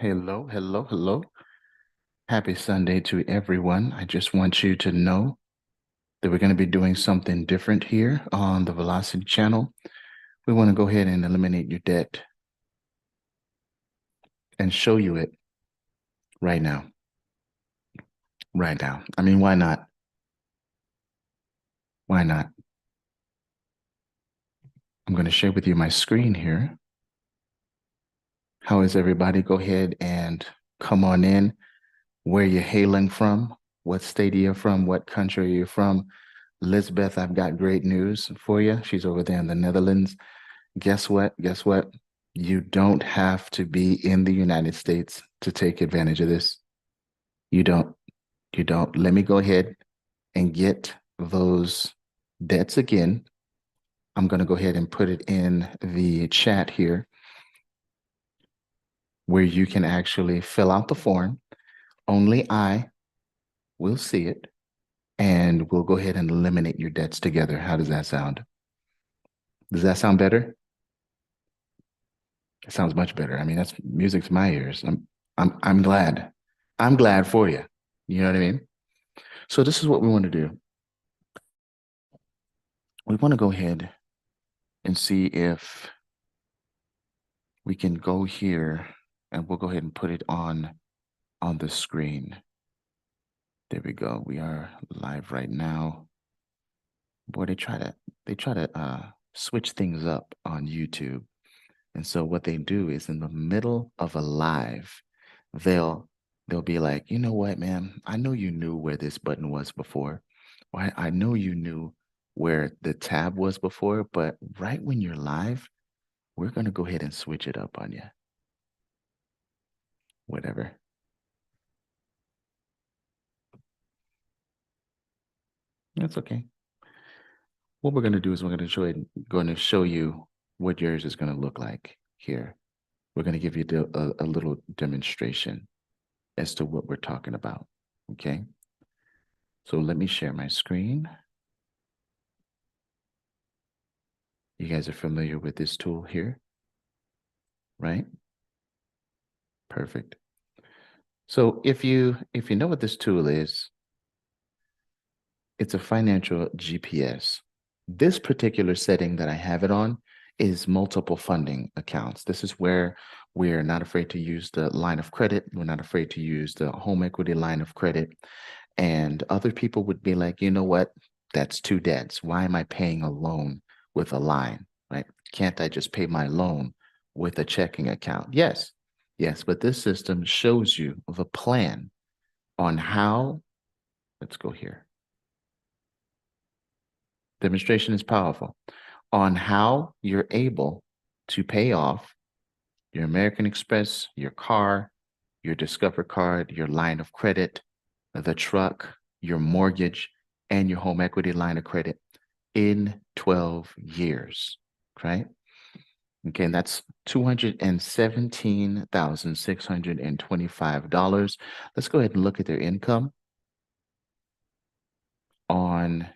Hello, hello, hello. Happy Sunday to everyone. I just want you to know that we're going to be doing something different here on the Velocity channel. We want to go ahead and eliminate your debt and show you it right now. Right now. I mean, why not? Why not? I'm going to share with you my screen here. How is everybody? Go ahead and come on in. Where you're hailing from, what state are you from, what country are you from. Lisbeth, I've got great news for you. She's over there in the Netherlands. Guess what? Guess what? You don't have to be in the United States to take advantage of this. You don't. You don't. Let me go ahead and get those debts again. I'm going to go ahead and put it in the chat here where you can actually fill out the form. Only I will see it, and we'll go ahead and eliminate your debts together. How does that sound? Does that sound better? It sounds much better. I mean, that's music to my ears. I'm glad. I'm glad for you. You know what I mean? So this is what we want to do. We want to go ahead and see if we can go here, and we'll go ahead and put it on the screen. There we go. We are live right now. Boy, they try to switch things up on YouTube. And so what they do is in the middle of a live, they'll be like, you know what, man, I know you knew where this button was before. Or I know you knew where the tab was before, but right when you're live, we're going to go ahead and switch it up on you. Whatever. That's okay. What we're going to do is we're going to show you what yours is going to look like here. We're going to give you a little demonstration as to what we're talking about. Okay. So let me share my screen. You guys are familiar with this tool here, right? Perfect. So if you know what this tool is, it's a financial GPS. This particular setting that I have it on is multiple funding accounts. This is where we're not afraid to use the line of credit. We're not afraid to use the home equity line of credit. And other people would be like, you know what? That's two debts. Why am I paying a loan with a line, right? Can't I just pay my loan with a checking account? Yes, yes, but this system shows you the plan on how, let's go here. Demonstration is powerful on how you're able to pay off your American Express, your car, your Discover card, your line of credit, the truck, your mortgage, and your home equity line of credit in 12 years, right? Okay, and that's $217,625. Let's go ahead and look at their income on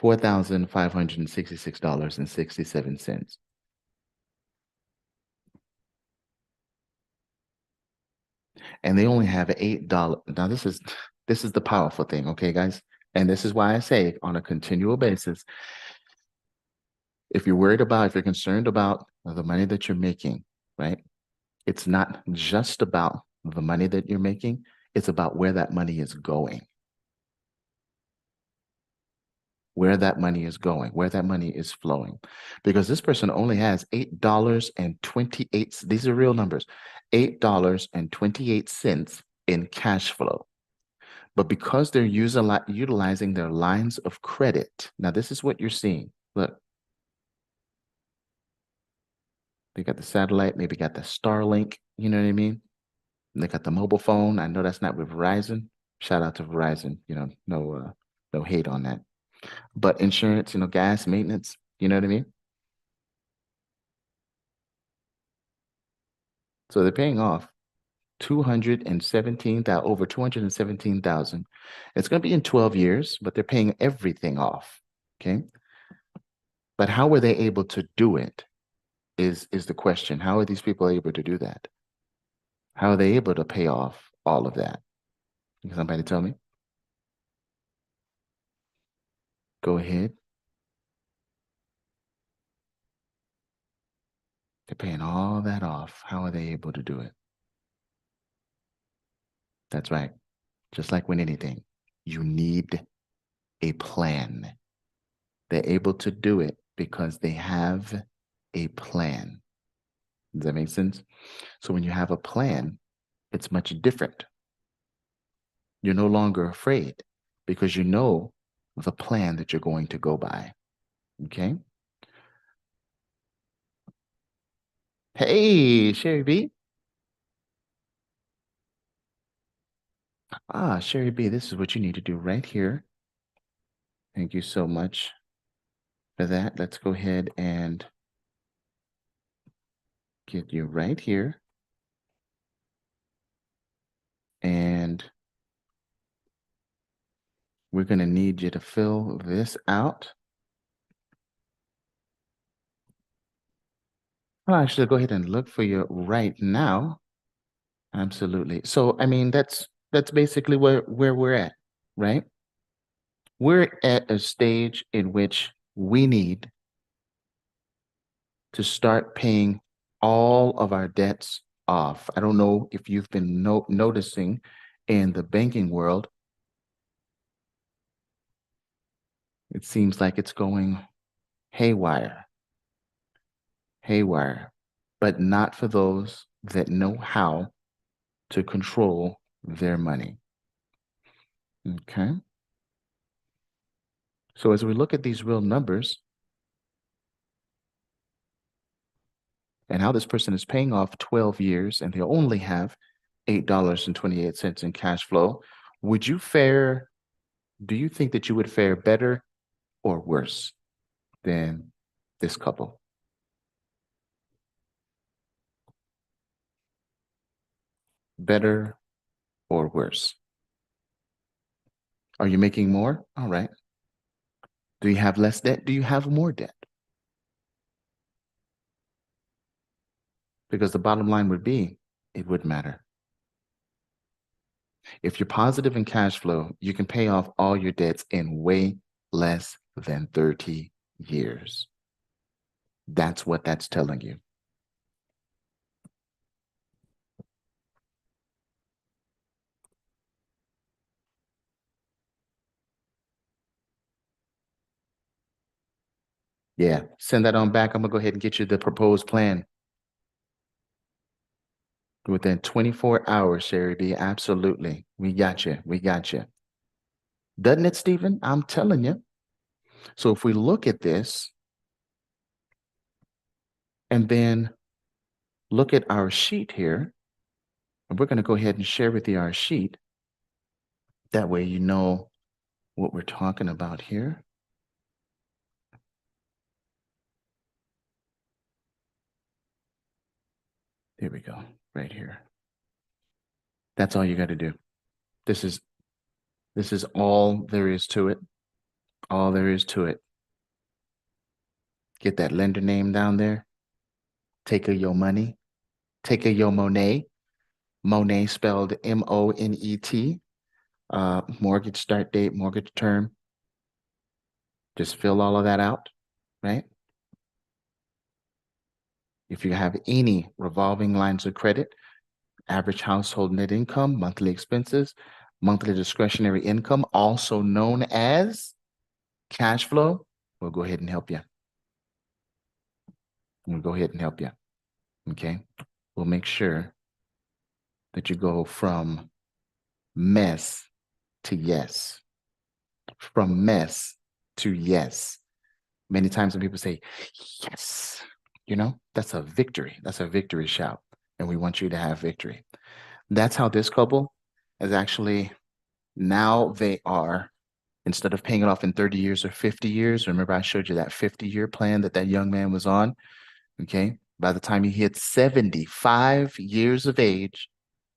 $4,566.67. And they only have $8. Now this is the powerful thing, okay, guys? And this is why I say on a continual basis, if you're concerned about the money that you're making, right? It's not just about the money that you're making, it's about where that money is going. Where that money is going, where that money is flowing. Because this person only has $8.28, these are real numbers, $8.28 in cash flow. But because they're utilizing their lines of credit, now this is what you're seeing. Look, they got the satellite, maybe got the Starlink, you know what I mean? And they got the mobile phone. I know that's not with Verizon. Shout out to Verizon, no hate on that. But insurance, gas, maintenance, you know what I mean? So they're paying off 217,000, over 217,000. It's going to be in 12 years, but they're paying everything off. Okay. But how were they able to do it is the question. How are these people able to do that? How are they able to pay off all of that? Can somebody tell me? Go ahead. They're paying all that off. How are they able to do it? That's right. Just like with anything, you need a plan. They're able to do it because they have a plan. Does that make sense? So when you have a plan, it's much different. You're no longer afraid because you know the plan that you're going to go by. Okay. Hey, Sherry B. Sherry B, this is what you need to do right here. Thank you so much for that. Let's go ahead and get you right here. And we're going to need you to fill this out. I'll actually go ahead and look for you right now. Absolutely. So, I mean, that's basically where we're at, right? We're at a stage in which we need to start paying all of our debts off. I don't know if you've been noticing in the banking world, it seems like it's going haywire, but not for those that know how to control their money. Okay. So as we look at these real numbers and how this person is paying off 12 years and they only have $8.28 in cash flow, do you think that you would fare better or worse than this couple? Better or worse? Are you making more? All right. Do you have less debt? Do you have more debt? Because the bottom line would be, it wouldn't matter. If you're positive in cash flow, you can pay off all your debts in way less than 30 years. That's what that's telling you. Yeah, send that on back. I'm going to go ahead and get you the proposed plan. Within 24 hours, Sherry B. Absolutely. We got you. We got you. Doesn't it, Stephen? I'm telling you. So if we look at this and then look at our sheet here, and we're going to go ahead and share with you our sheet. That way you know what we're talking about here. There we go, right here. That's all you got to do. This is all there is to it. All there is to it. Get that lender name down there. Take a your money. Take a your Monet. Monet spelled M-O-N-E-T. Mortgage start date, mortgage term. Just fill all of that out, right? If you have any revolving lines of credit, average household net income, monthly expenses, monthly discretionary income, also known as cash flow, we'll go ahead and help you. We'll go ahead and help you. Okay. We'll make sure that you go from mess to yes. From mess to yes. Many times when people say, yes, that's a victory. That's a victory shout. And we want you to have victory. That's how this couple is actually, now they are, instead of paying it off in 30 years or 50 years, remember I showed you that 50-year plan that young man was on, okay? By the time he hits 75 years of age,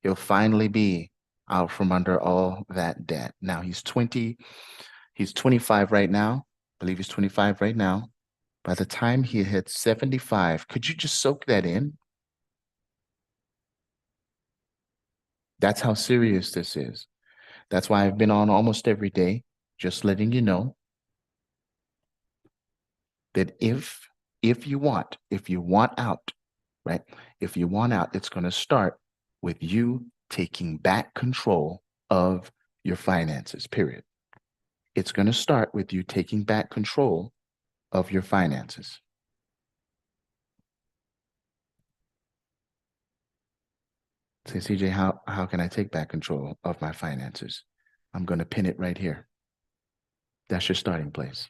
he'll finally be out from under all that debt. Now he's 25 right now. I believe he's 25 right now. By the time he hits 75, could you just soak that in? That's how serious this is. That's why I've been on almost every day, just letting you know that if you want out, right? If you want out, it's going to start with you taking back control of your finances, period. It's going to start with you taking back control of your finances. Say, CJ, how can I take back control of my finances? I'm going to pin it right here. That's your starting place.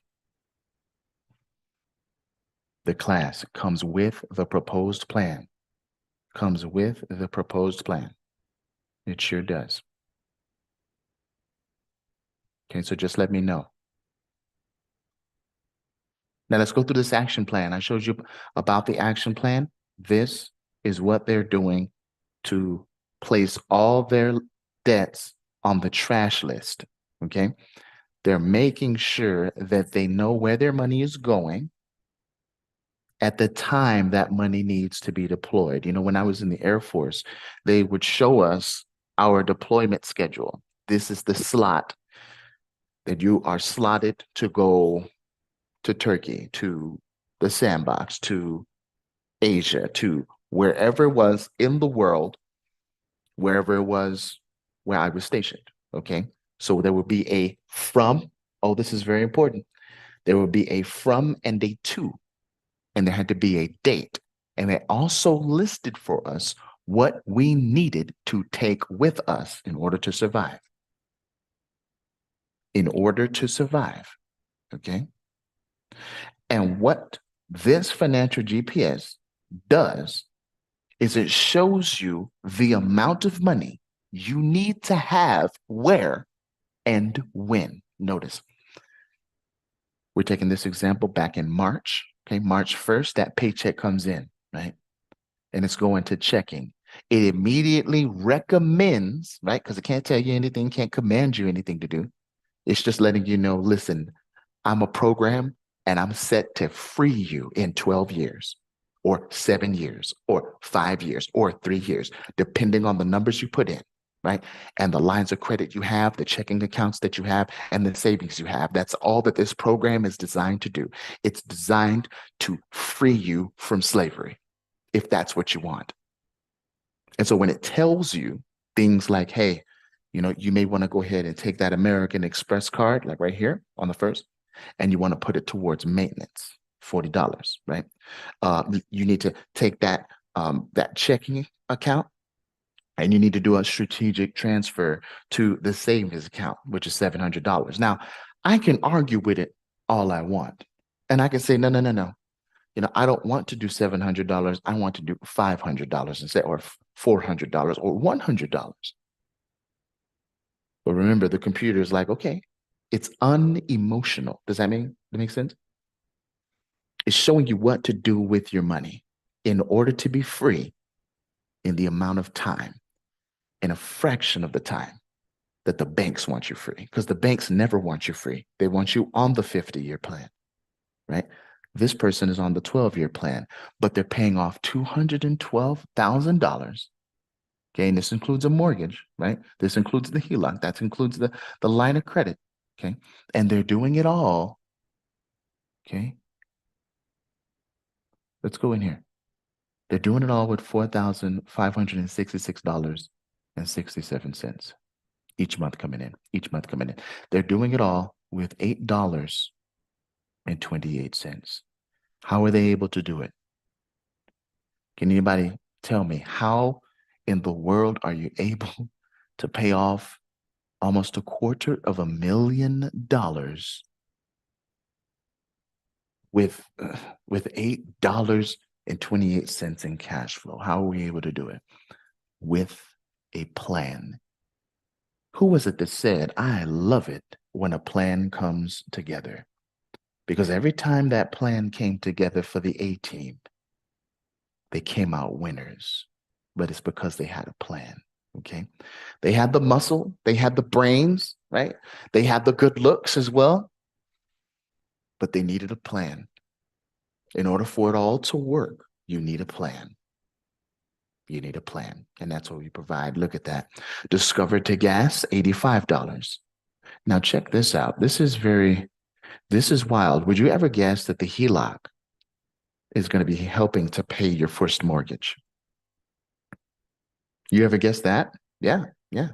The class comes with the proposed plan. Comes with the proposed plan. It sure does. Okay, so just let me know. Now let's go through this action plan. I showed you about the action plan. This is what they're doing to place all their debts on the trash list. Okay. They're making sure that they know where their money is going at the time that money needs to be deployed. You know, when I was in the Air Force, they would show us our deployment schedule. This is the slot that you are slotted to go to Turkey, to the sandbox, to Asia, to wherever it was in the world, wherever it was where I was stationed. Okay. So there would be a from, oh, this is very important. There would be a from and a to, and there had to be a date. And they also listed for us what we needed to take with us in order to survive. In order to survive. Okay. And what this financial GPS does is it shows you the amount of money you need to have where and when. Notice, we're taking this example back in March. Okay, March 1st, that paycheck comes in, right? And it's going to checking. It immediately recommends, right? Because it can't tell you anything, can't command you anything to do. It's just letting you know, listen, I'm a program and I'm set to free you in 12 years or 7 years or 5 years or 3 years, depending on the numbers you put in, right? And the lines of credit you have, the checking accounts that you have, and the savings you have. That's all that this program is designed to do. It's designed to free you from slavery, if that's what you want. And so when it tells you things like, hey, you know, you may want to go ahead and take that American Express card, like right here on the first, and you want to put it towards maintenance, $40, right? You need to take that that checking account, and you need to do a strategic transfer to the savings account, which is $700. Now, I can argue with it all I want, and I can say, no, no, no, no. You know, I don't want to do $700. I want to do $500 instead, or $400 or $100. But remember, the computer is like, okay, it's unemotional. Does that make sense? It's showing you what to do with your money in order to be free in the amount of time, in a fraction of the time that the banks want you free. Because the banks never want you free. They want you on the 50-year plan, right? This person is on the 12-year plan, but they're paying off $212,000. Okay, and this includes a mortgage, right? This includes the HELOC. That includes the line of credit. Okay, and they're doing it all. Okay, let's go in here. They're doing it all with $4,566.67 each month coming in. Each month coming in. They're doing it all with $8.28. How are they able to do it? Can anybody tell me how in the world are you able to pay off almost $250,000 with $8.28 in cash flow? How are we able to do it? With a plan. Who was it that said, I love it when a plan comes together? Because every time that plan came together for the A team, they came out winners. But it's because they had a plan. Okay. They had the muscle, they had the brains, right? They had the good looks as well, but they needed a plan. In order for it all to work, you need a plan. You need a plan, and that's what we provide. Look at that. Discover to gas, $85. Now check this out. This is wild. Would you ever guess that the HELOC is going to be helping to pay your first mortgage? You ever guess that? Yeah, yeah.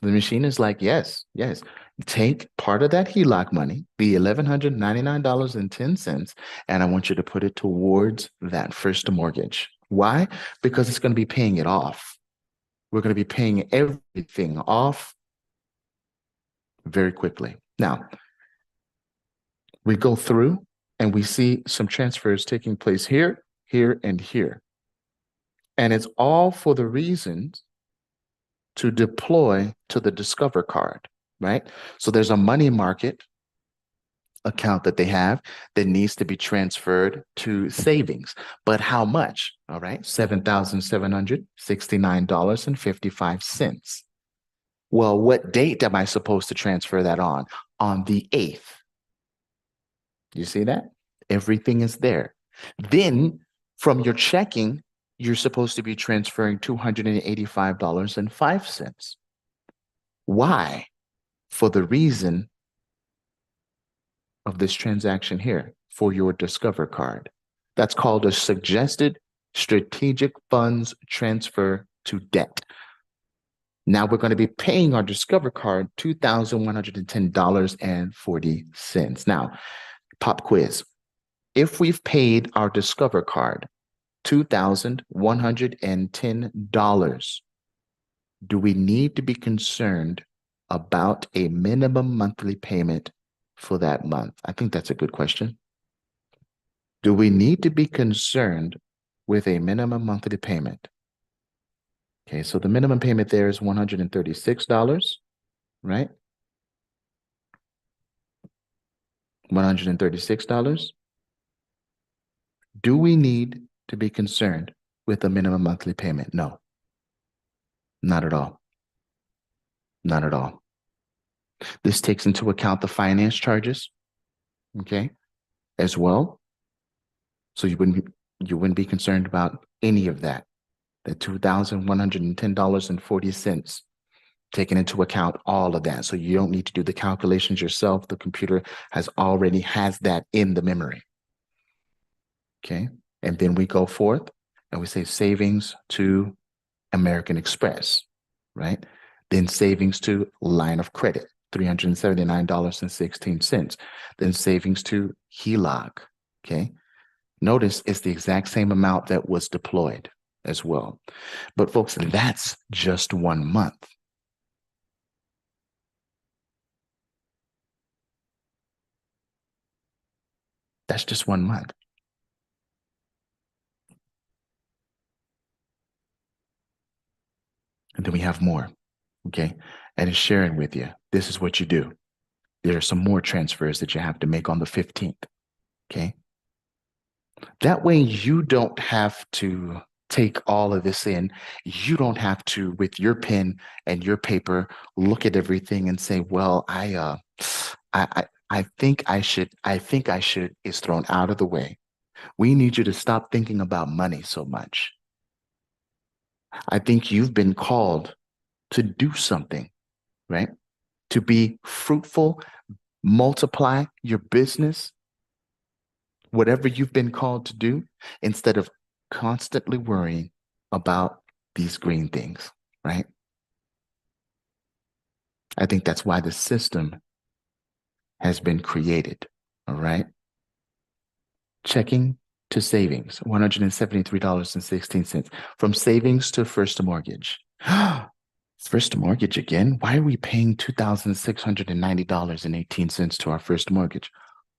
The machine is like, yes, yes. Take part of that HELOC money, the $1,199.10, and I want you to put it towards that first mortgage. Why? Because it's going to be paying it off. We're going to be paying everything off very quickly. Now, we go through and we see some transfers taking place here, here, and here. And it's all for the reasons to deploy to the Discover card, right? So there's a money market account that they have that needs to be transferred to savings. But how much? All right, $7,769.55. Well, what date am I supposed to transfer that on? On the 8th. You see that? Everything is there. Then from your checking, you're supposed to be transferring $285.05. Why? For the reason of this transaction here, for your Discover card. That's called a suggested strategic funds transfer to debt. Now we're going to be paying our Discover card $2,110.40. Now, pop quiz. If we've paid our Discover card $2,110, do we need to be concerned about a minimum monthly payment for that month? I think that's a good question. Do we need to be concerned with a minimum monthly payment? Okay, so the minimum payment there is $136, right? $136. Do we need to be concerned with a minimum monthly payment? No, not at all. Not at all. This takes into account the finance charges, okay, as well. So you wouldn't be concerned about any of that. The $2,110.40, taking into account all of that. So you don't need to do the calculations yourself. The computer already has that in the memory. Okay. And then we go forth and we say savings to American Express, right? Then savings to line of credit, $379.16. Then savings to HELOC, okay? Notice it's the exact same amount that was deployed as well. But folks, that's just 1 month. That's just 1 month. And then we have more, okay? And it's sharing with you. This is what you do. There are some more transfers that you have to make on the 15th, okay? That way you don't have to take all of this in. You don't have to, with your pen and your paper, look at everything and say, well, I think I should, is thrown out of the way. We need you to stop thinking about money so much. I think you've been called to do something, right? To be fruitful, multiply your business, whatever you've been called to do, instead of constantly worrying about these green things, right? I think that's why the system has been created, all right? Checking to savings, $173.16. From savings to first mortgage. First mortgage again? Why are we paying $2,690.18 to our first mortgage?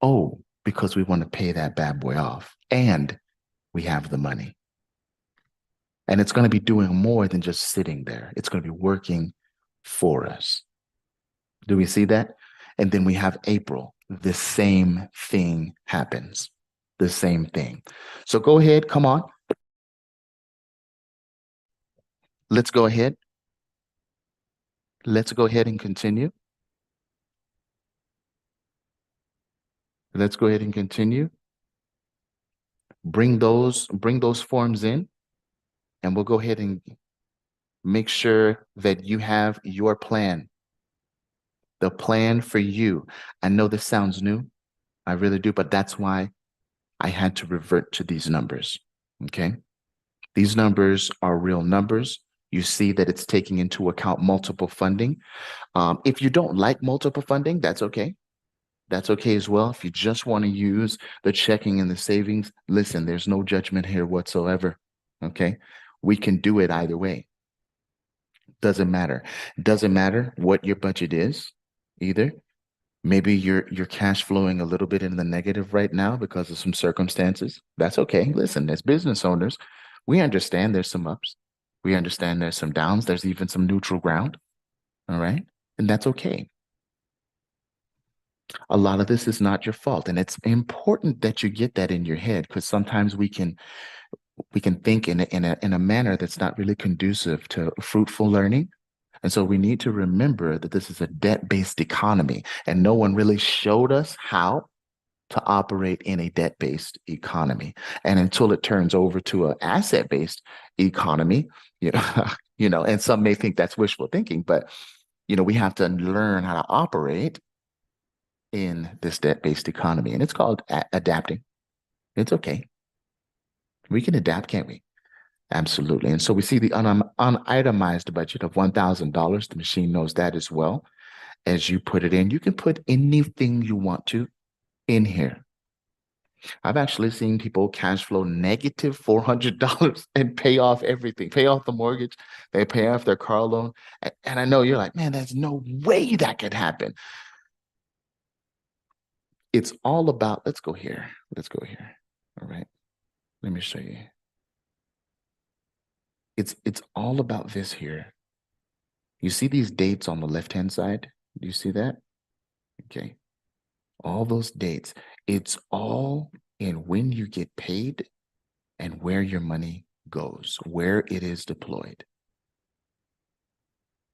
Oh, because we want to pay that bad boy off. And we have the money. And it's going to be doing more than just sitting there. It's going to be working for us. Do we see that? And then we have April. The same thing happens. The same thing. So go ahead. Come on. Let's go ahead. Let's go ahead and continue. Let's go ahead and continue. Bring those forms in. and we'll go ahead and make sure that you have your plan, the plan for you. I know this sounds new. I really do, but that's why I had to revert to these numbers. Okay. These numbers are real numbers. You see that it's taking into account multiple funding. If you don't like multiple funding, that's okay. That's okay as well. If you just want to use the checking and the savings, listen, there's no judgment here whatsoever. Okay. We can do it either way. Doesn't matter. Doesn't matter what your budget is either. Maybe you're cash flowing a little bit in the negative right now because of some circumstances. That's okay. Listen, as business owners, we understand there's some ups. We understand there's some downs. There's even some neutral ground. All right. And that's okay. A lot of this is not your fault. And it's important that you get that in your head because sometimes we can think in a manner that's not really conducive to fruitful learning. And so we need to remember that this is a debt-based economy, and no one really showed us how to operate in a debt-based economy. And until it turns over to an asset-based economy, you know, and some may think that's wishful thinking, but we have to learn how to operate in this debt-based economy. And it's called adapting. It's okay. We can adapt, can't we? Absolutely. And so we see the unitemized budget of $1,000. The machine knows that as well. As you put it in, you can put anything you want to in here. I've actually seen people cash flow negative $400 and pay off everything, pay off the mortgage, they pay off their car loan. And I know you're like, man, there's no way that could happen. It's all about, let's go here. Let's go here. All right. Let me show you. It's all about this here. You see these dates on the left-hand side? Do you see that? Okay. All those dates. It's all in when you get paid and where your money goes, where it is deployed.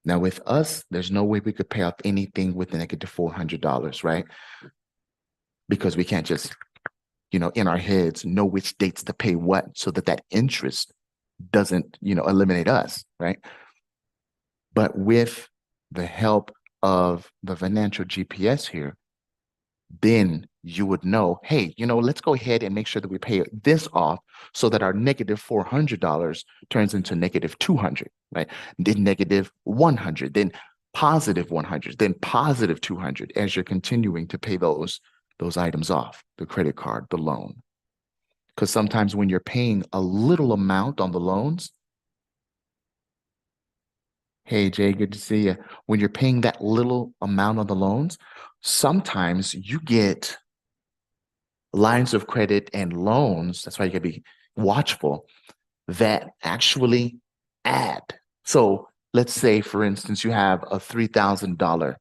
Now, with us, there's no way we could pay off anything with a negative $400, right? Because we can't just, in our heads, know which dates to pay what so that interest doesn't, eliminate us, right? But with the help of the financial GPS here, then you would know, hey, let's go ahead and make sure that we pay this off so that our negative $400 turns into negative 200, right? Then negative 100, then positive 100, then positive 200 as you're continuing to pay those items off, the credit card, the loan. Because sometimes when you're paying a little amount on the loans, hey, Jay, good to see you. When you're paying that little amount on the loans, sometimes you get lines of credit and loans. That's why you got to be watchful that actually add. So let's say, for instance, you have a $3,000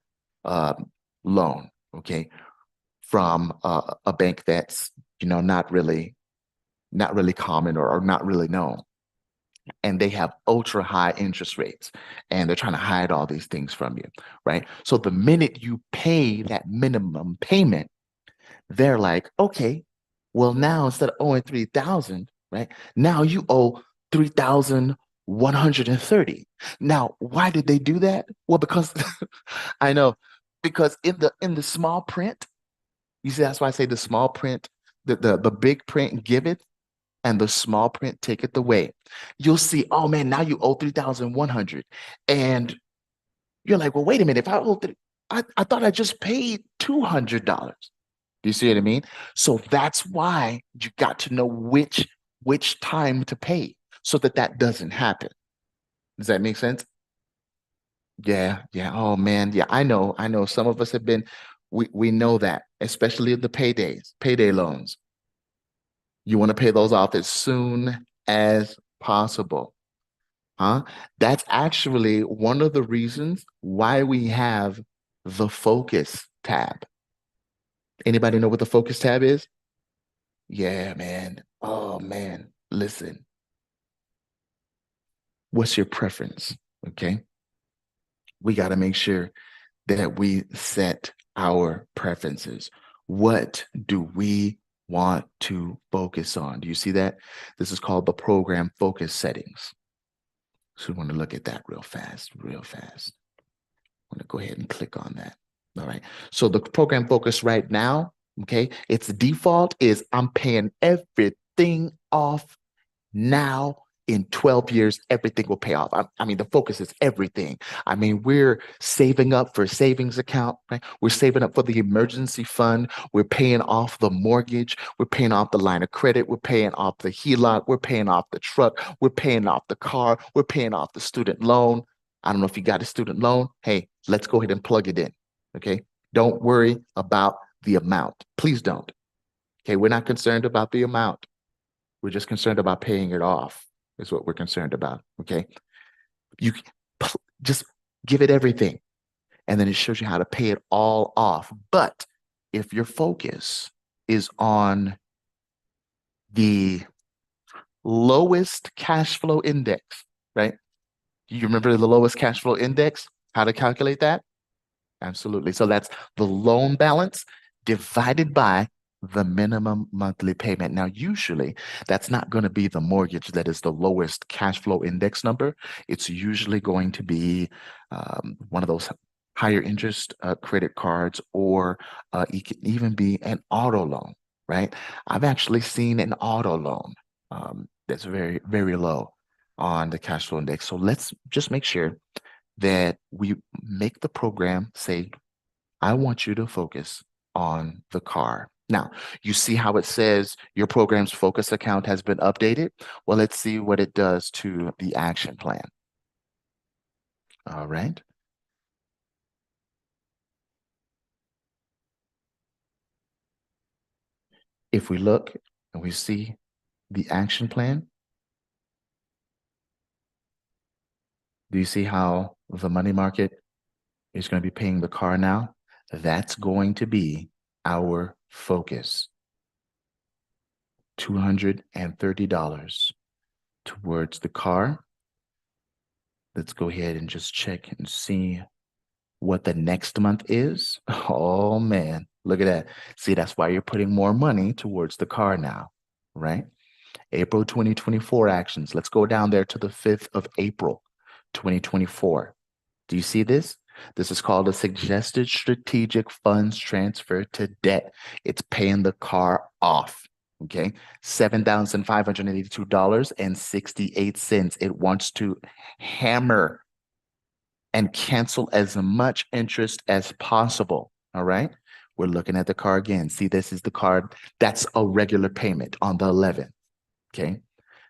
loan, okay, from a bank that's, not really common or not really known. And they have ultra high interest rates and they're trying to hide all these things from you, right? So the minute you pay that minimum payment, they're like, okay, well, now instead of owing 3,000, right? Now you owe 3,130. Now, why did they do that? Well, because I know, because in the small print, you see, that's why I say the small print, the big print giveth and the small print taketh away. You'll see, oh man, now you owe 3,100. And you're like, well, wait a minute, if I owe I thought I just paid $200. Do you see what I mean? So that's why you got to know which time to pay so that doesn't happen. Does that make sense? Yeah, yeah. Oh man, yeah. I know. Some of us have been. We know that, especially the payday loans. You want to pay those off as soon as possible, huh? That's actually one of the reasons why we have the focus tab. Anybody know what the focus tab is? Yeah, man. Oh, man. Listen, what's your preference? Okay. We got to make sure that we set our preferences. What do we want to focus on. Do you see that? This is called the program focus settings. So we want to look at that real fast, real fast. I'm going to go ahead and click on that. All right. So the program focus right now, okay, its default is I'm paying everything off now. In 12 years, everything will pay off. I mean, the focus is everything. I mean, we're saving up for a savings account, right? We're saving up for the emergency fund. We're paying off the mortgage. We're paying off the line of credit. We're paying off the HELOC. We're paying off the truck. We're paying off the car. We're paying off the student loan. I don't know if you got a student loan. Hey, let's go ahead and plug it in. Okay. Don't worry about the amount. Please don't. Okay. We're not concerned about the amount. We're just concerned about paying it off, is what we're concerned about. Okay. You just give it everything, and then it shows you how to pay it all off. But if your focus is on the lowest cash flow index, right? You remember the lowest cash flow index? How to calculate that? Absolutely. So that's the loan balance divided by the minimum monthly payment. Now, usually that's not going to be the mortgage that is the lowest cash flow index number. It's usually going to be one of those higher interest credit cards, or it can even be an auto loan, right? I've actually seen an auto loan that's very, very low on the cash flow index. So let's just make sure that we make the program say, I want you to focus on the car. Now, you see how it says your program's focus account has been updated? Well, let's see what it does to the action plan. All right. If we look and we see the action plan, do you see how the money market is going to be paying the car now? That's going to be our focus. $230 towards the car. Let's go ahead and just check and see what the next month is. Oh man, look at that. See, that's why you're putting more money towards the car now, right? April 2024 actions. Let's go down there to the 5th of April, 2024. Do you see this? This is called a suggested strategic funds transfer to debt. It's paying the car off. Okay, $7,582.68. It wants to hammer and cancel as much interest as possible. All right. We're looking at the car again. See, this is the card. That's a regular payment on the 11th. Okay.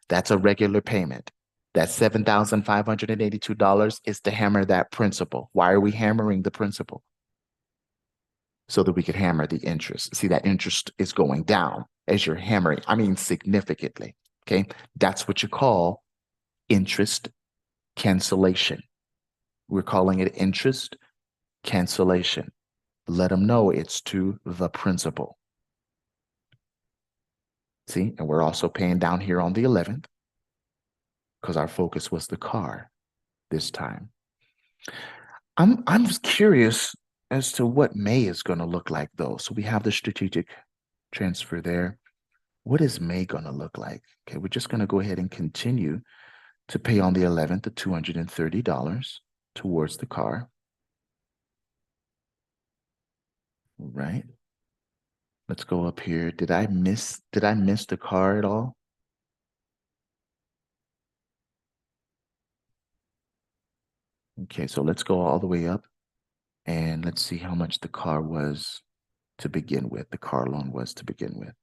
That's a regular payment. That $7,582 is to hammer that principal. Why are we hammering the principal? So that we could hammer the interest. See, that interest is going down as you're hammering. I mean, significantly. Okay. That's what you call interest cancellation. We're calling it interest cancellation. Let them know it's to the principal. See, and we're also paying down here on the 11th because our focus was the car this time. I'm just curious as to what May is going to look like, though. So we have the strategic transfer there. What is May going to look like? Okay, we're just going to go ahead and continue to pay on the 11th the $230 towards the car. Right. Let's go up here. Did I miss the car at all? Okay, so let's go all the way up and let's see how much the car was to begin with. The car loan was to begin with.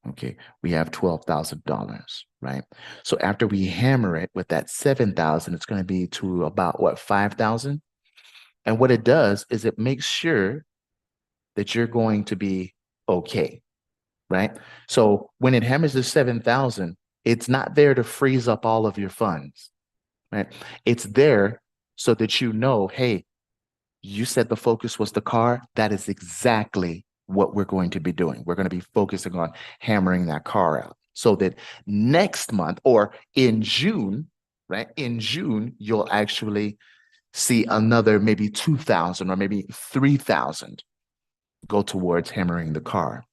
Okay, we have $12,000, right? So after we hammer it with that 7,000, it's going to be to about what, 5,000? And what it does is it makes sure that you're going to be okay, right? So when it hammers the 7,000, it's not there to freeze up all of your funds, right? It's there so that you know, hey, you said the focus was the car. That is exactly what we're going to be doing. We're going to be focusing on hammering that car out so that next month or in June, right? In June, you'll actually see another maybe 2,000 or maybe 3,000 go towards hammering the car.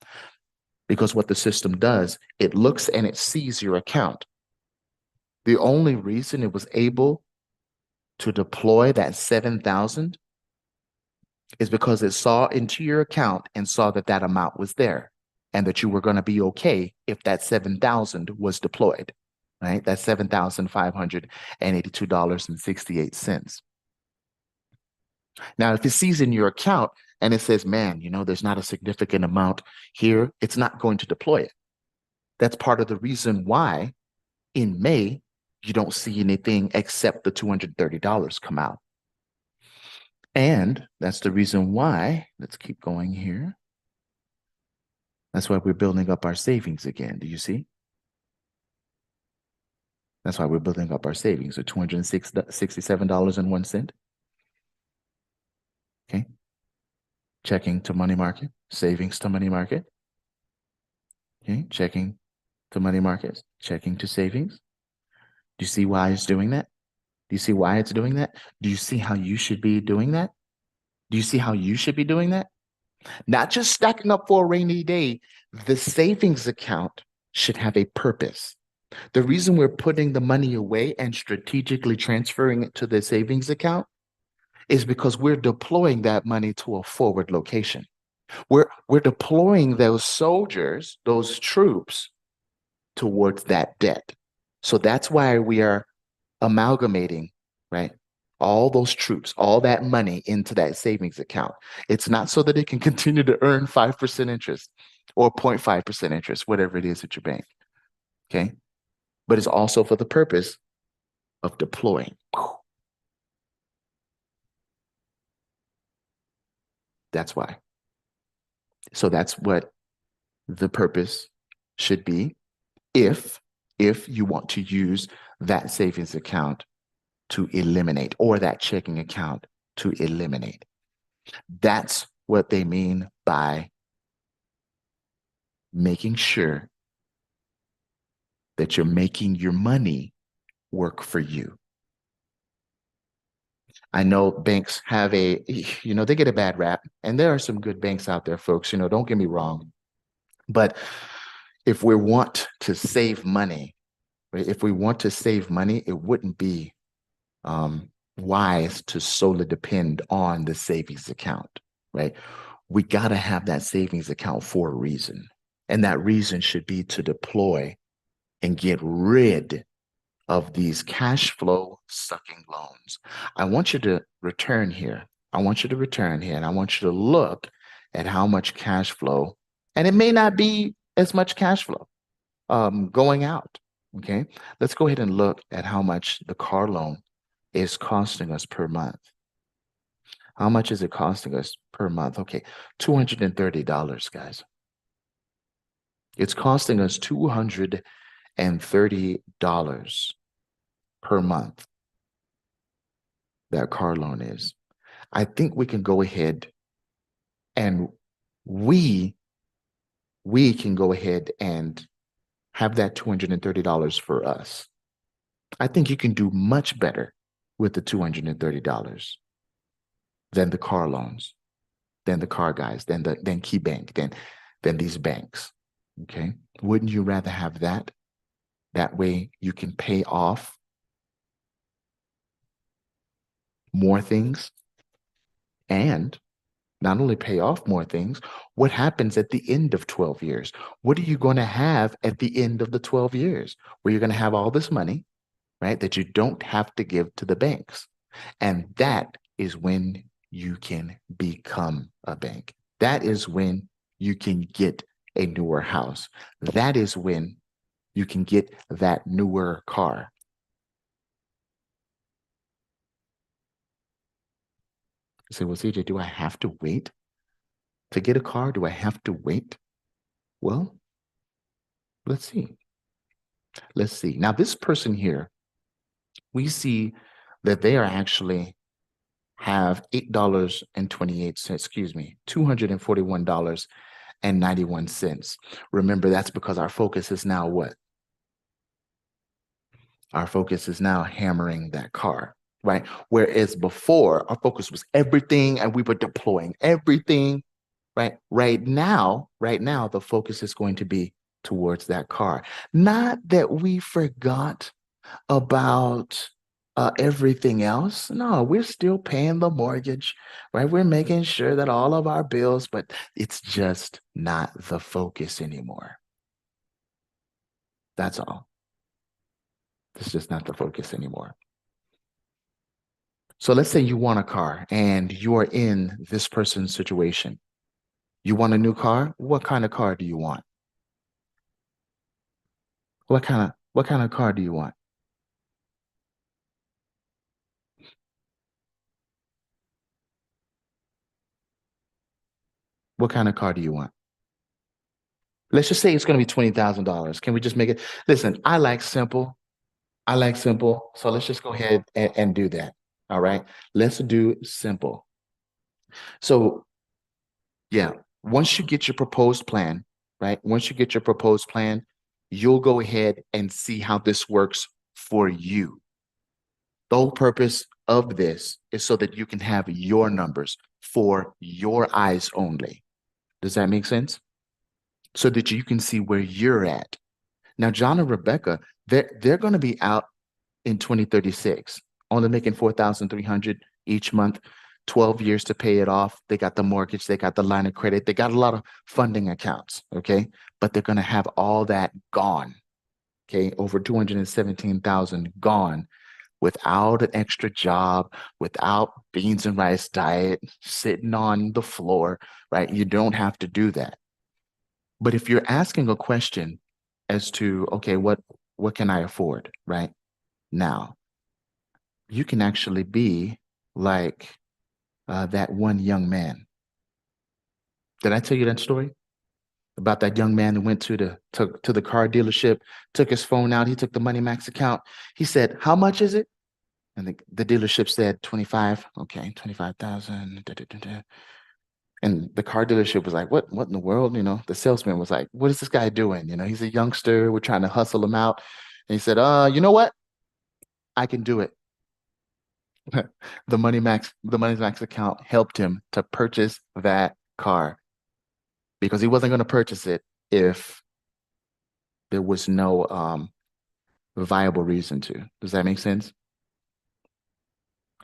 Because what the system does, it looks and it sees your account. The only reason it was able to deploy that 7,000 is because it saw into your account and saw that that amount was there and that you were going to be okay if that 7,000 was deployed, right? That's $7,582.68. Now, if it sees in your account and it says, man, there's not a significant amount here, it's not going to deploy it. That's part of the reason why in May, you don't see anything except the $230 come out. And that's the reason why, let's keep going here. That's why we're building up our savings again. Do you see? That's why we're building up our savings at $267.01. Okay. Checking to money market, savings to money market. Okay. Checking to money markets, checking to savings. Do you see why it's doing that? Do you see why it's doing that? Do you see how you should be doing that? Do you see how you should be doing that? Not just stacking up for a rainy day. The savings account should have a purpose. The reason we're putting the money away and strategically transferring it to the savings account is because we're deploying that money to a forward location. We're deploying those soldiers, those troops, towards that debt. So that's why we are amalgamating, right? All those troops, all that money into that savings account. It's not so that it can continue to earn 5% interest or 0.5% interest, whatever it is at your bank. Okay. But it's also for the purpose of deploying. That's why. So that's what the purpose should be if you want to use that savings account to eliminate, or that checking account to eliminate. That's what they mean by making sure that you're making your money work for you. I know banks have they get a bad rap, and there are some good banks out there, folks, don't get me wrong. But if we want to save money, right, it wouldn't be wise to solely depend on the savings account, right? We got to have that savings account for a reason. And that reason should be to deploy and get rid of these cash flow sucking loans. I want you to return here. And I want you to look at how much cash flow, and it may not be as much cash flow going out. Okay. Let's go ahead and look at how much the car loan is costing us per month. How much is it costing us per month? Okay, $230, guys. It's costing us $230 per month. That car loan is. I think we can go ahead and we can go ahead and have that $230 for us. I think you can do much better with the $230 than the car loans, than the car guys, than KeyBank, than these banks. Okay. Wouldn't you rather have that? That way you can pay off more things, and not only pay off more things, what happens at the end of 12 years? What are you going to have at the end of the 12 years? Where you're going to have all this money, right, that you don't have to give to the banks. And that is when you can become a bank. That is when you can get a newer house. That is when you can get that newer car. You say, well, CJ, do I have to wait to get a car? Do I have to wait? Well, let's see. Let's see. Now, this person here, we see that they are actually have $8.28, $241.91. Remember, that's because our focus is now what? Our focus is now hammering that car, right? Whereas before, our focus was everything, and we were deploying everything, right? Right now, the focus is going to be towards that car. Not that we forgot about everything else. No, we're still paying the mortgage, right? We're making sure that all of our bills, but it's just not the focus anymore. That's all. It's just not the focus anymore. So let's say you want a car and you are in this person's situation. You want a new car? What kind of car do you want? What kind of car do you want? What kind of car do you want? Let's just say it's going to be $20,000. Can we just make it? Listen, I like simple. I like simple. So let's just go ahead and do that. All right. Let's do simple. So yeah, once you get your proposed plan, right? Once you get your proposed plan, you'll go ahead and see how this works for you. The whole purpose of this is so that you can have your numbers for your eyes only. Does that make sense? So that you can see where you're at. Now, John and Rebecca, they're going to be out in 2036, only making 4,300 each month, 12 years to pay it off. They got the mortgage, they got the line of credit, they got a lot of funding accounts, okay? But they're going to have all that gone, okay? Over 217,000 gone without an extra job, without beans and rice diet, sitting on the floor, right? You don't have to do that. But if you're asking a question as to, okay, what can I afford, right? Now, you can actually be like that one young man. Did I tell you that story about that young man who went to the car dealership, took his phone out, he took the Money Max account. He said, "How much is it?" And the dealership said 25. Okay, 25,000. And the car dealership was like, what in the world? You know, the salesman was like, what is this guy doing? You know, he's a youngster. We're trying to hustle him out. And he said, you know what? I can do it. The Money Max account helped him to purchase that car because he wasn't going to purchase it if there was no viable reason to. Does that make sense?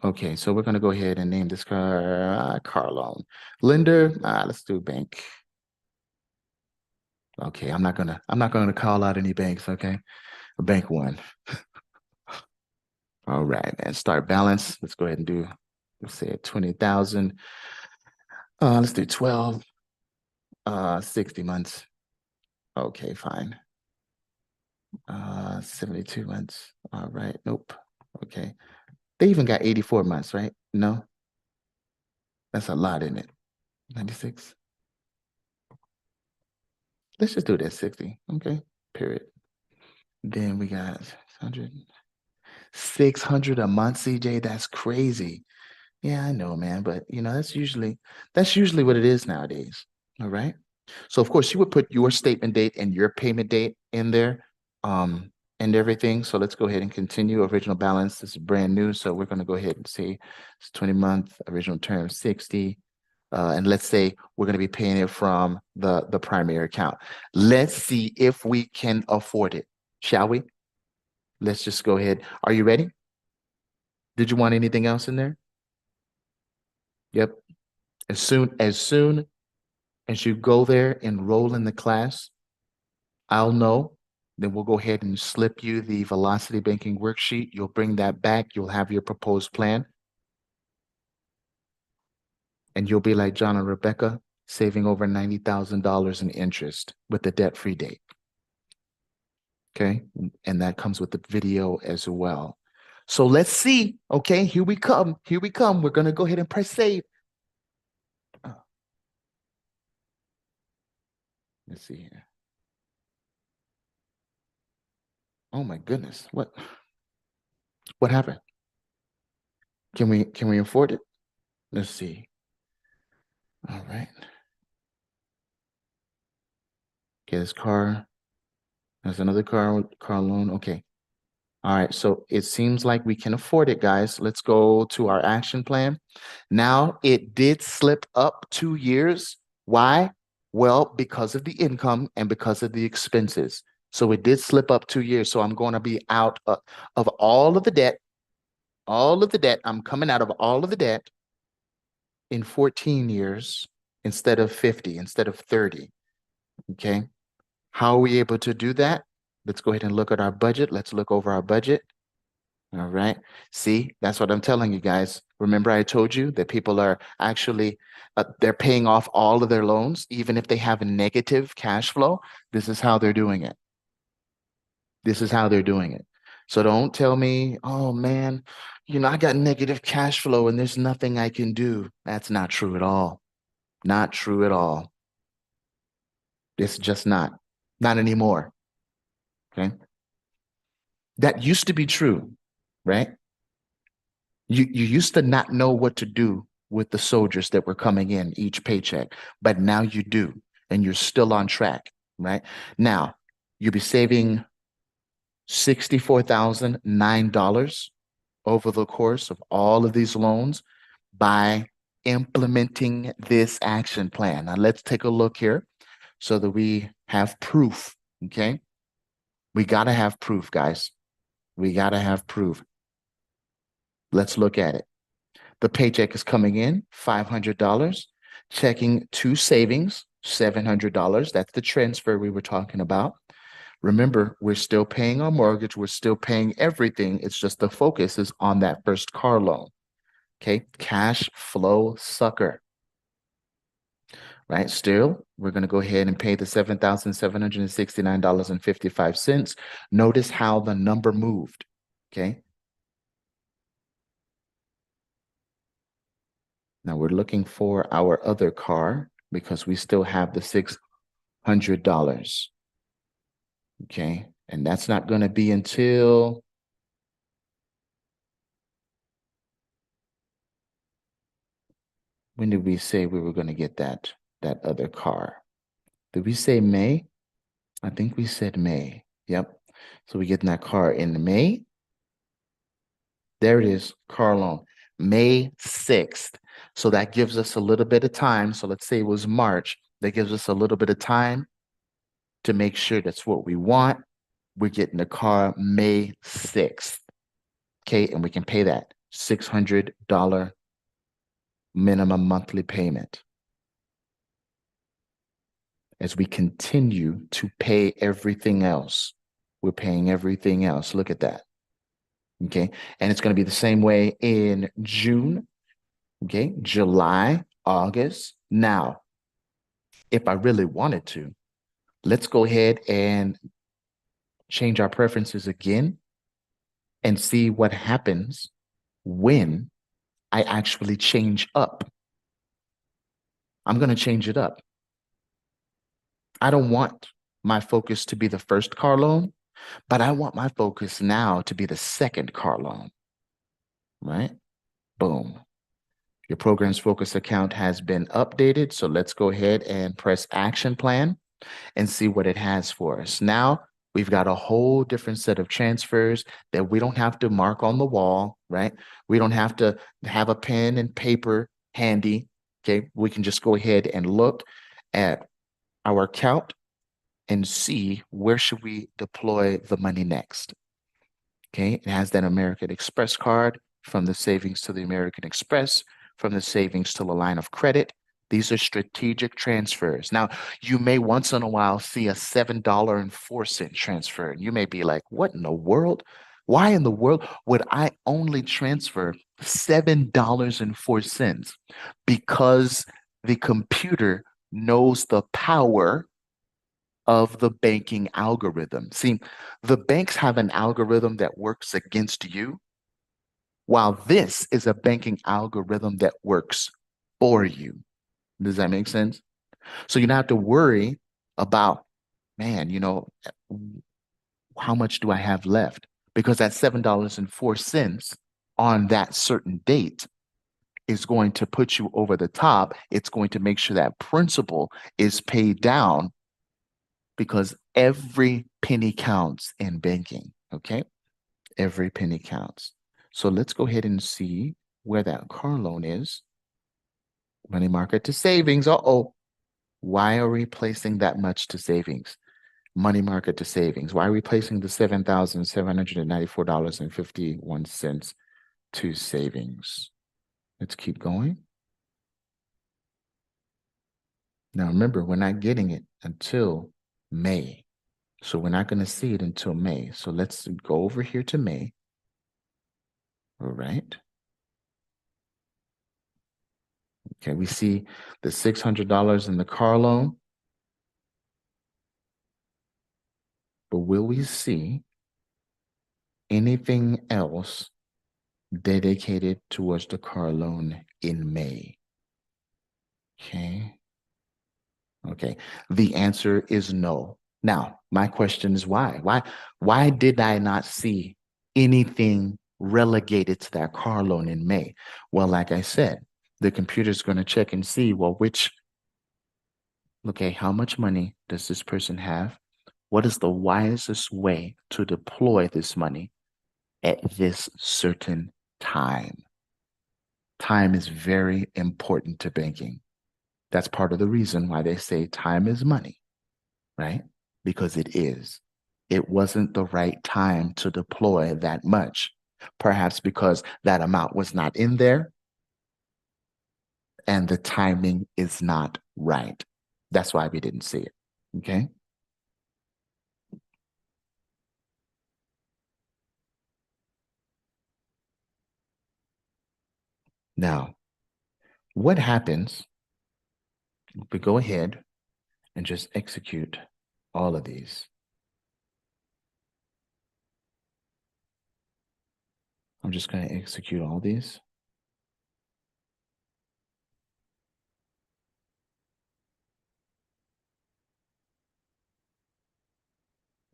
Okay, so we're going to go ahead and name this car loan. Lender, let's do bank. Okay, I'm not gonna call out any banks, okay? Bank one. All right, man. Start balance. Let's go ahead and do, let's say 20,000. Let's do 12, 60 months. Okay, fine. 72 months. All right. Nope. Okay. They even got 84 months, right? No, that's a lot in it. 96. Let's just do that 60. Okay. Period. Then we got 600. 600 a month, CJ. That's crazy. Yeah, I know, man, but that's usually what it is nowadays. All right. So of course you would put your statement date and your payment date in there, and everything. So let's go ahead and continue. Original balance. This is brand new, so we're going to go ahead and say it's 20-month original term 60. And let's say we're going to be paying it from the primary account. Let's see if we can afford it, shall we? Let's just go ahead. Are you ready? Did you want anything else in there? Yep. As soon as you go there, enroll in the class, I'll know. Then we'll go ahead and slip you the velocity banking worksheet. You'll bring that back. You'll have your proposed plan. And you'll be like John and Rebecca, saving over $90,000 in interest with the debt-free date. Okay. And that comes with the video as well. So let's see. Okay. Here we come. Here we come. We're going to go ahead and press save. Let's see here. Oh my goodness. What happened? Can we afford it? Let's see. All right. Okay, this car. There's another car loan. Okay. All right. So it seems like we can afford it, guys. Let's go to our action plan. Now it did slip up 2 years. Why? Well, because of the income and because of the expenses. So it did slip up 2 years. So I'm going to be out of all of the debt, all of the debt. I'm coming out of all of the debt in 14 years instead of 50, instead of 30. Okay. How are we able to do that? Let's go ahead and look at our budget. Let's look over our budget. All right. See, that's what I'm telling you guys. Remember, I told you that people are actually they're paying off all of their loans, even if they have a negative cash flow. This is how they're doing it. This is how they're doing it. So don't tell me, oh man, I got negative cash flow and there's nothing I can do. That's not true at all. Not true at all. It's just not anymore. Okay. That used to be true, right? You used to not know what to do with the soldiers that were coming in each paycheck, but now you do, and you're still on track, right? Now, you'll be saving $64,009 over the course of all of these loans by implementing this action plan. Now, let's take a look here so that we have proof, okay? We got to have proof, guys. We got to have proof. Let's look at it. The paycheck is coming in, $500, checking two savings, $700. That's the transfer we were talking about. Remember, we're still paying our mortgage. We're still paying everything. It's just the focus is on that first car loan. Okay. Cash flow sucker. Right. Still, we're going to go ahead and pay the $7,769.55. Notice how the number moved. Okay. Now we're looking for our other car because we still have the $600. Okay. And that's not going to be until when did we say we were going to get that other car? Did we say May? I think we said May. Yep. So we're getting that car in May. There it is, car loan, May 6th. So that gives us a little bit of time. So let's say it was March. That gives us a little bit of time to make sure that's what we want. We're getting the car May 6th. Okay. And we can pay that $600 minimum monthly payment as we continue to pay everything else. We're paying everything else. Look at that. Okay. And it's going to be the same way in June. Okay. July, August. Now, if I really wanted to, let's go ahead and change our preferences again and see what happens when I actually change up. I'm going to change it up. I don't want my focus to be the first car loan, but I want my focus now to be the second car loan, right? Boom. Your program's focus account has been updated. So let's go ahead and press action plan and see what it has for us. Now we've got a whole different set of transfers that we don't have to mark on the wall, right? We don't have to have a pen and paper handy. Okay. We can just go ahead and look at our account and see where should we deploy the money next. Okay. It has that American Express card, from the savings to the American Express, from the savings to the line of credit. These are strategic transfers. Now, you may once in a while see a $7.04 transfer. And you may be like, what in the world? Why in the world would I only transfer $7.04? Because the computer knows the power of the banking algorithm. See, the banks have an algorithm that works against you, while this is a banking algorithm that works for you. Does that make sense? So you don't have to worry about, man, how much do I have left? Because that $7.04 on that certain date is going to put you over the top. It's going to make sure that principal is paid down, because every penny counts in banking. Okay. Every penny counts. So let's go ahead and see where that car loan is. Money market to savings. Uh-oh. Why are we placing that much to savings? Money market to savings. Why are we placing the $7,794.51 to savings? Let's keep going. Now remember, we're not getting it until May. So we're not going to see it until May. So let's go over here to May. All right. Okay, we see the $600 in the car loan. But will we see anything else dedicated towards the car loan in May? Okay. Okay. The answer is no. Now, my question is why? Why did I not see anything relegated to that car loan in May? Well, like I said, the computer's going to check and see, well, okay, how much money does this person have? What is the wisest way to deploy this money at this certain time? Time is very important to banking. That's part of the reason why they say time is money, right? Because it is. It wasn't the right time to deploy that much, perhaps because that amount was not in there and the timing is not right. That's why we didn't see it, okay? Now, what happens if we go ahead and just execute all of these? I'm just going to execute all these.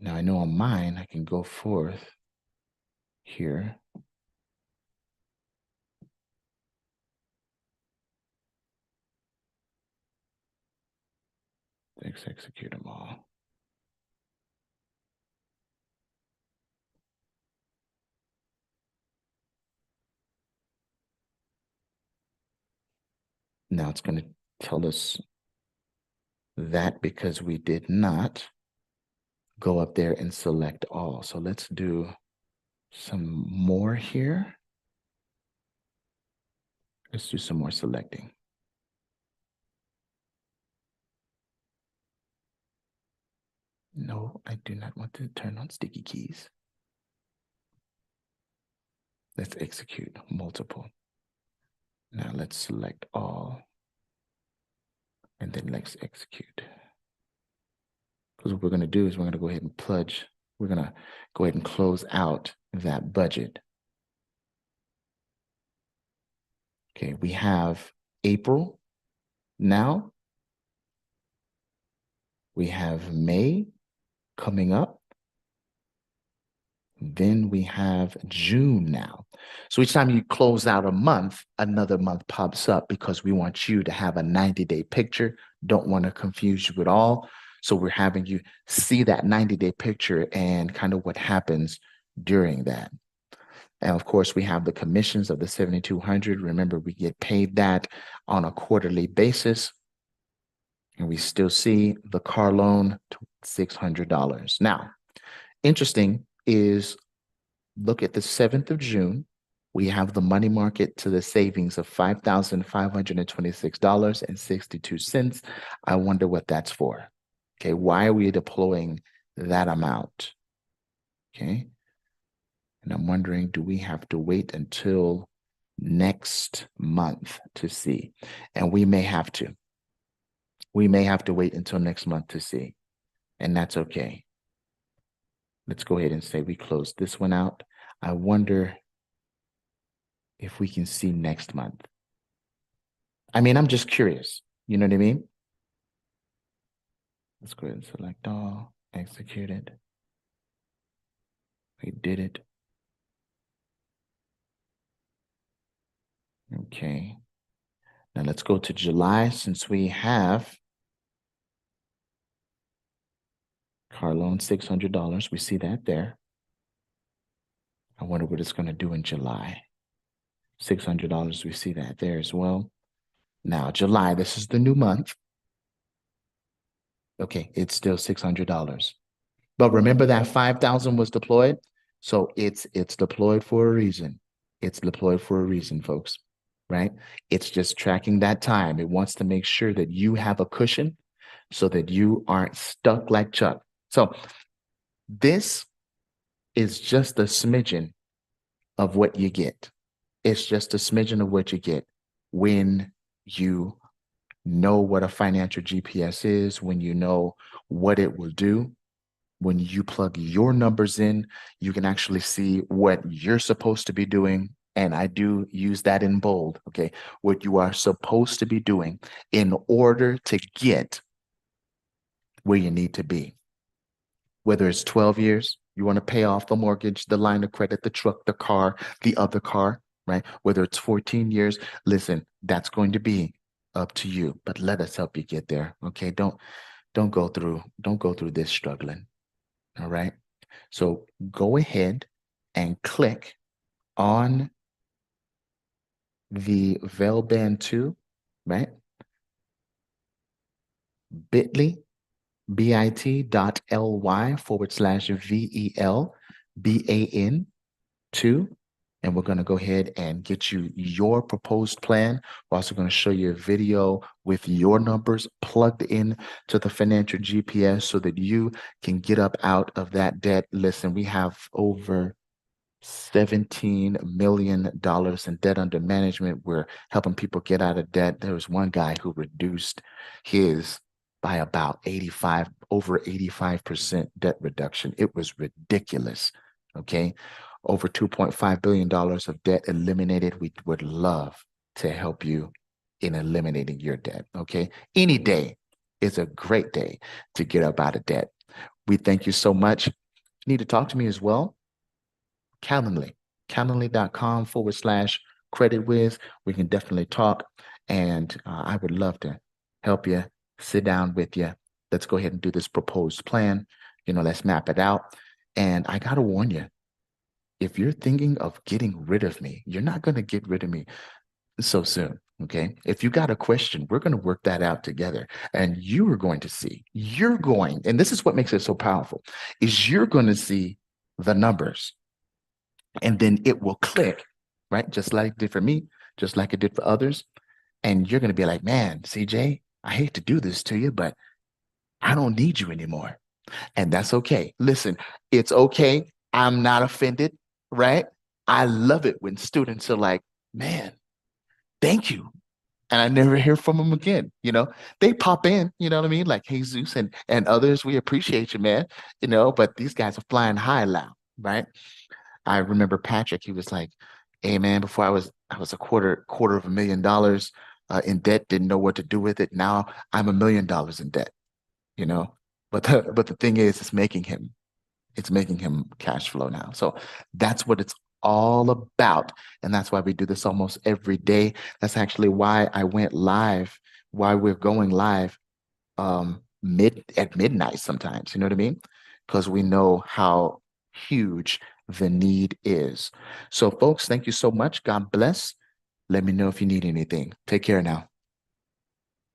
Now I know on mine, I can go forth here. Let's execute them all. Now it's going to tell us that because we did not go up there and select all. So let's do some more here. Let's do some more selecting. No, I do not want to turn on sticky keys. Let's execute multiple. Now let's select all. And then let's execute. Because what we're going to do is we're going to go ahead and plunge. We're going to go ahead and close out that budget. Okay, we have April now. We have May coming up. Then we have June now. So each time you close out a month, another month pops up because we want you to have a 90-day picture. Don't want to confuse you at all. So we're having you see that 90-day picture and kind of what happens during that. And of course, we have the commissions of the 7,200. Remember, we get paid that on a quarterly basis. And we still see the car loan, $600. Now, interesting is look at the 7th of June. We have the money market to the savings of $5,526.62. I wonder what that's for. Okay, why are we deploying that amount? Okay. And I'm wondering, do we have to wait until next month to see? And we may have to. We may have to wait until next month to see. And that's okay. Let's go ahead and say we close this one out. I wonder if we can see next month. I mean, I'm just curious. You know what I mean? Let's go ahead and select all, execute it. We did it. Okay. Now let's go to July since we have car loan $600. We see that there. I wonder what it's going to do in July. $600. We see that there as well. Now, July, this is the new month. Okay, it's still $600. But remember that 5,000 was deployed? So it's deployed for a reason. It's deployed for a reason, folks, right? It's just tracking that time. It wants to make sure that you have a cushion so that you aren't stuck like Chuck. So this is just a smidgen of what you get. It's just a smidgen of what you get when you know what a financial GPS is, when you know what it will do. When you plug your numbers in, you can actually see what you're supposed to be doing. And I do use that in bold, okay? What you are supposed to be doing in order to get where you need to be. Whether it's 12 years, you want to pay off the mortgage, the line of credit, the truck, the car, the other car, right? Whether it's 14 years, listen, that's going to be up to you. But let us help you get there, okay? Don't go through this struggling. All right. So go ahead and click on the Veil Band 2, right? bit.ly, bit.ly/VELBAN 2. And we're going to go ahead and get you your proposed plan. We're also going to show you a video with your numbers plugged in to the financial GPS so that you can get up out of that debt. Listen, we have over $17 million in debt under management. We're helping people get out of debt. There was one guy who reduced his by about over 85% debt reduction. It was ridiculous. Okay. Over $2.5 billion of debt eliminated. We would love to help you in eliminating your debt. Okay. Any day is a great day to get up out of debt. We thank you so much. If you need to talk to me as well, Calendly, calendly.com/credit whiz. We can definitely talk. And I would love to help you, sit down with you. Let's go ahead and do this proposed plan. Let's map it out. And I got to warn you, if you're thinking of getting rid of me, you're not going to get rid of me so soon. Okay. If you got a question, we're going to work that out together. And you are going to see, and this is what makes it so powerful, is you're going to see the numbers. And then it will click, right? Just like it did for me, just like it did for others. And you're going to be like, man, CJ, I hate to do this to you, but I don't need you anymore. And that's okay. Listen, it's okay. I'm not offended, right? I love it when students are like, man, thank you. And I never hear from them again. They pop in, you know what I mean? Like Jesus and others, we appreciate you, man. But these guys are flying high now, right? I remember Patrick, he was like, hey man, before I was a quarter of $1 million in debt, didn't know what to do with it. Now I'm $1 million in debt, you know. But the thing is, it's making him cash flow now. So that's what it's all about. And that's why we do this almost every day. That's actually why I went live, why we're going live at midnight sometimes, you know what I mean? Because we know how huge the need is. So folks, thank you so much. God bless. Let me know if you need anything. Take care now.